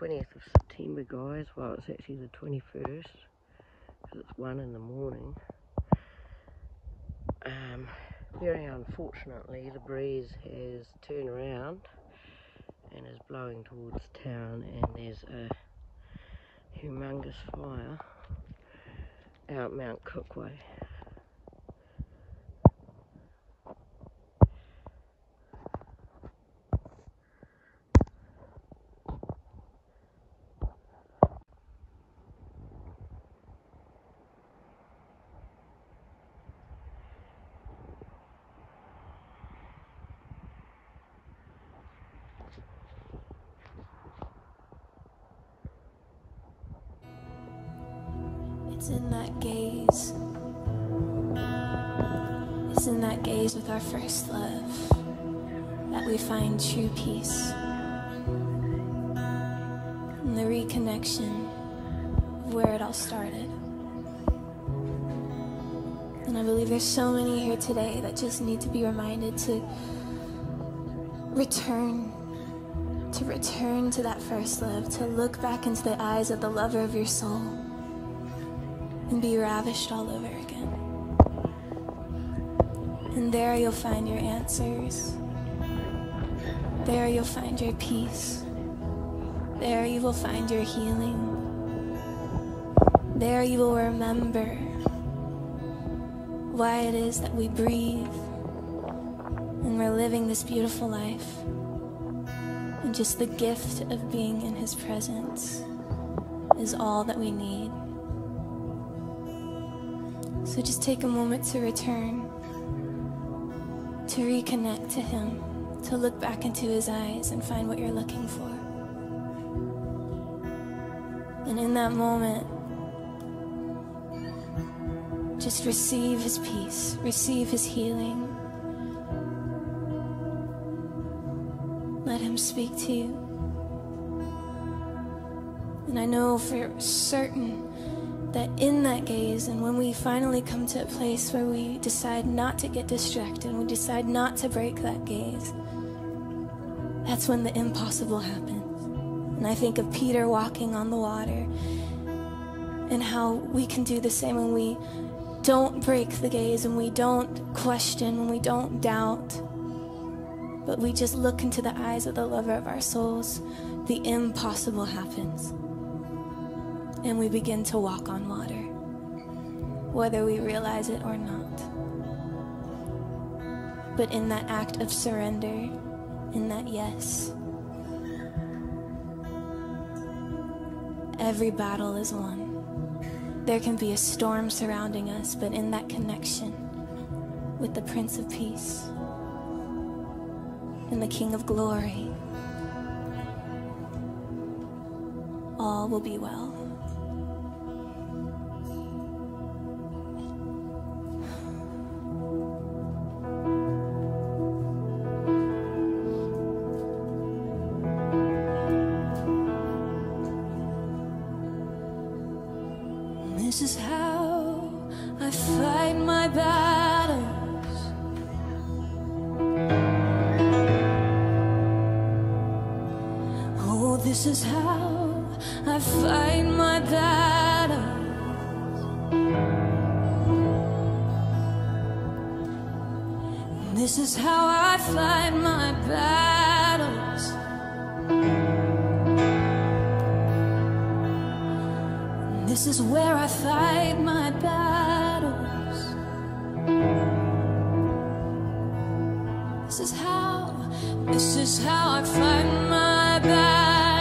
20th of September, guys. Well, it's actually the 21st, because it's 1 in the morning. Very unfortunately, the breeze has turned around and is blowing towards town, and there's a humongous fire out Mount Cookway. It's in that gaze. It's in that gaze with our first love that we find true peace. In the reconnection of where it all started. And I believe there's so many here today that just need to be reminded to return to that first love, to look back into the eyes of the lover of your soul and be ravished all over again. And there you'll find your answers. There you'll find your peace. There you will find your healing. There you will remember why it is that we breathe and we're living this beautiful life. And just the gift of being in His presence is all that we need. So just take a moment to return, to reconnect to Him, to look back into His eyes and find what you're looking for. And in that moment, just receive His peace, receive His healing. Let Him speak to you. And I know for certain that in that gaze, and when we finally come to a place where we decide not to get distracted, and we decide not to break that gaze, that's when the impossible happens. And I think of Peter walking on the water, and how we can do the same when we don't break the gaze, and we don't question, when we don't doubt, but we just look into the eyes of the lover of our souls. The impossible happens. And we begin to walk on water, whether we realize it or not. But in that act of surrender, in that yes, every battle is won. There can be a storm surrounding us, but in that connection with the Prince of Peace and the King of Glory, all will be well. This is how I fight my battles. Oh, this is how I fight my battles. This is how I fight my battles. This is where I fight my battles. This is how I fight my battles.